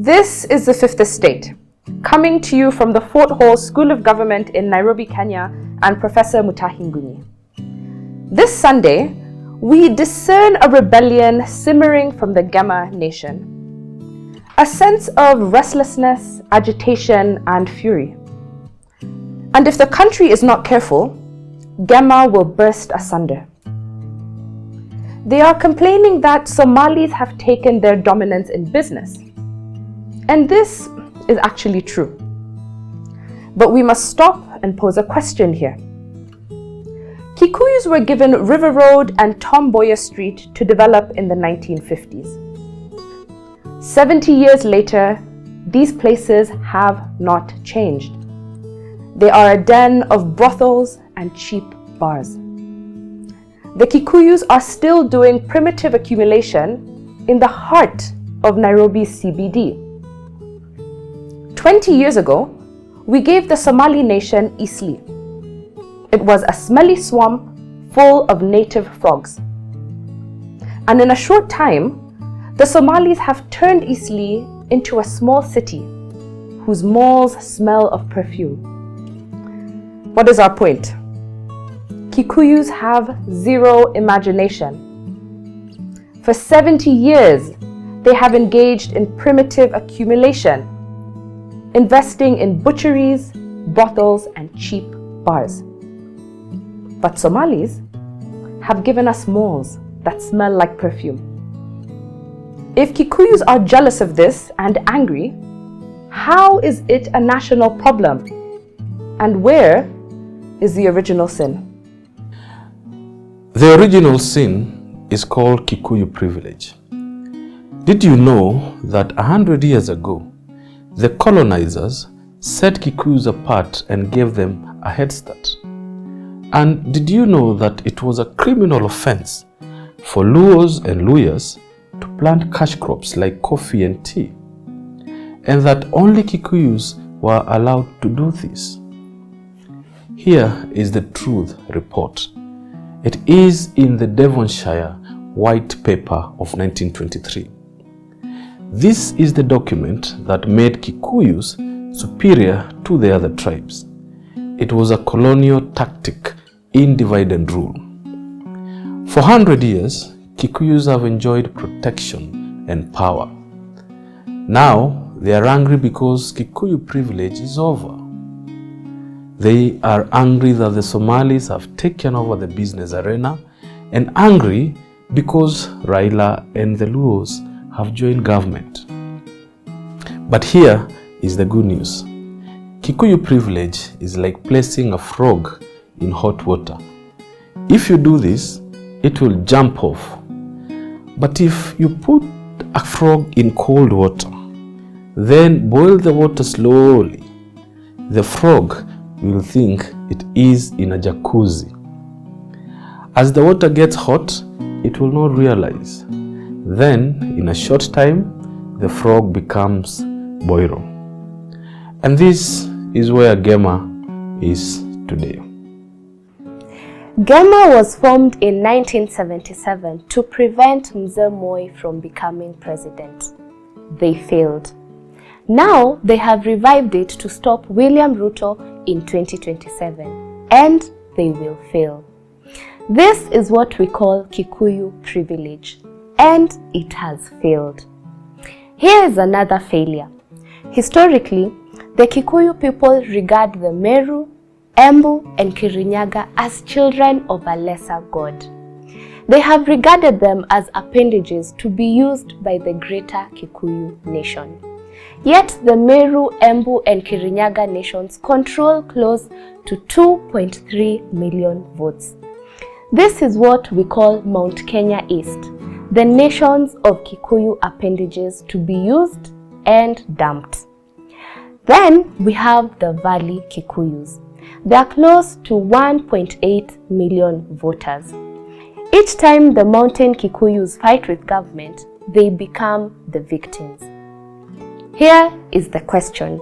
This is the Fifth Estate, coming to you from the Fort Hall School of Government in Nairobi, Kenya, and Professor Mutahi Nguni. This Sunday, we discern a rebellion simmering from the GEMA nation. A sense of restlessness, agitation, and fury. And if the country is not careful, GEMA will burst asunder. They are complaining that Somalis have taken their dominance in business. And this is actually true. But we must stop and pose a question here. Kikuyus were given River Road and Tom Mboya Street to develop in the 1950s. 70 years later, these places have not changed. They are a den of brothels and cheap bars. The Kikuyus are still doing primitive accumulation in the heart of Nairobi's CBD. 20 years ago, we gave the Somali nation Eastleigh. It was a smelly swamp full of native frogs. And in a short time, the Somalis have turned Eastleigh into a small city whose malls smell of perfume. What is our point? Kikuyus have zero imagination. For 70 years, they have engaged in primitive accumulation, investing in butcheries, brothels, and cheap bars. But Somalis have given us malls that smell like perfume. If Kikuyus are jealous of this and angry, how is it a national problem? And where is the original sin? The original sin is called Kikuyu Privilege. Did you know that 100 years ago, the colonizers set Kikuyus apart and gave them a head start? And did you know that it was a criminal offense for Luos and Luyas to plant cash crops like coffee and tea? And that only Kikuyus were allowed to do this? Here is the truth report. It is in the Devonshire White Paper of 1923. This is the document that made Kikuyus superior to the other tribes. It was a colonial tactic in divide and rule. For 100 years, Kikuyus have enjoyed protection and power. Now, they are angry because Kikuyu privilege is over. They are angry that the Somalis have taken over the business arena, and angry because Raila and the Luos have joined government. But here is the good news. Kikuyu privilege is like placing a frog in hot water. If you do this, it will jump off. But if you put a frog in cold water, then boil the water slowly, the frog will think it is in a jacuzzi. As the water gets hot, it will not realize. Then, in a short time, the frog becomes boiro. And this is where GEMA is today. GEMA was formed in 1977 to prevent Mzee Moi from becoming president. They failed. Now they have revived it to stop William Ruto in 2027, and they will fail. This is what we call Kikuyu privilege, and it has failed. Here is another failure. Historically, the Kikuyu people regard the Meru, Embu, and Kirinyaga as children of a lesser god. They have regarded them as appendages to be used by the greater Kikuyu nation. Yet the Meru, Embu, and Kirinyaga nations control close to 2.3 million votes. This is what we call Mount Kenya East, the nations of Kikuyu appendages to be used and dumped. Then we have the Valley Kikuyus. They are close to 1.8 million voters. Each time the mountain Kikuyus fight with government, they become the victims. Here is the question.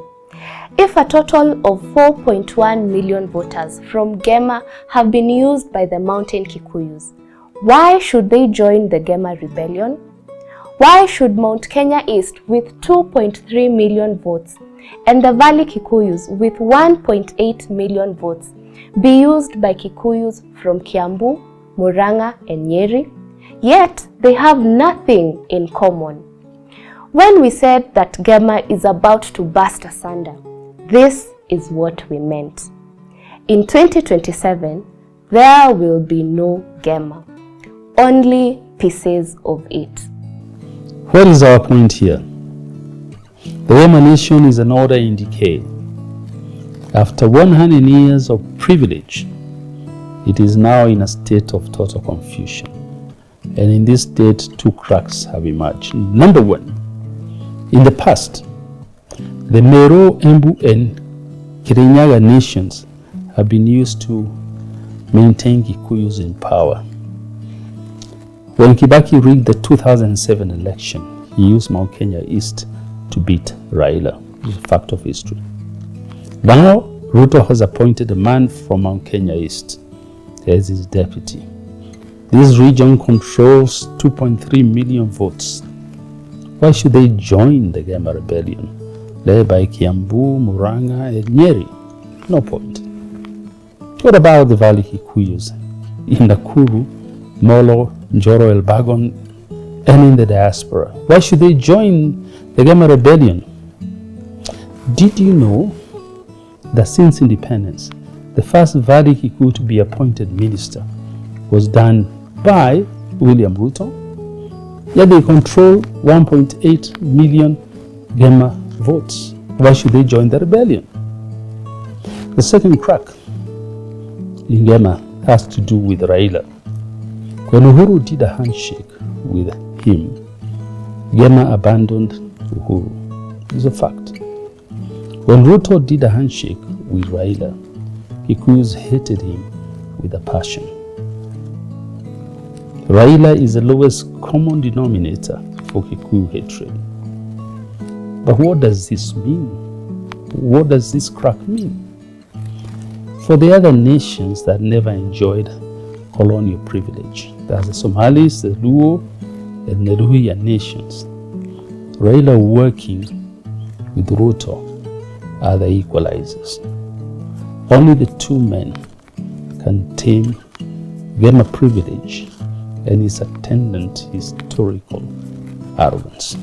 If a total of 4.1 million voters from GEMA have been used by the mountain Kikuyus, why should they join the GEMA rebellion? Why should Mount Kenya East with 2.3 million votes and the Valley Kikuyus with 1.8 million votes be used by Kikuyus from Kiambu, Murang'a and Nyeri, yet they have nothing in common? When we said that GEMA is about to burst asunder, this is what we meant. In 2027, there will be no GEMA, only pieces of it. What is our point here? The GEMA nation is an order in decay. After 100 years of privilege, it is now in a state of total confusion. And in this state, two cracks have emerged. Number one, in the past, the Meru, Embu, and Kirinyaga nations have been used to maintain Kikuyus in power. When Kibaki rigged the 2007 election, he used Mount Kenya East to beat Raila. It's a fact of history. Now, Ruto has appointed a man from Mount Kenya East as his deputy. This region controls 2.3 million votes. Why should they join the GEMA rebellion led by Kiambu, Murang'a, and Nyeri? No point. What about the Valley Kikuyus in Nakuru, Molo, Njoro, Elbagon, and in the diaspora? Why should they join the GEMA rebellion? Did you know that since independence, the first Valley Kikuyu to be appointed minister was done by William Ruto? Yet they control 1.8 million GEMA votes. Why should they join the rebellion? The second crack in GEMA has to do with Raila. When Uhuru did a handshake with him, GEMA abandoned Uhuru. It's a fact. When Ruto did a handshake with Raila, Kikuyus hated him with a passion. Raila is the lowest common denominator for Kikuyu hatred. But what does this mean? What does this crack mean? For the other nations that never enjoyed colonial privilege, that's the Somalis, the Luo, and the Ruhiya nations, Raila working with Ruto are the equalizers. Only the two men can tame GEMA privilege and its attendant historical arrogance.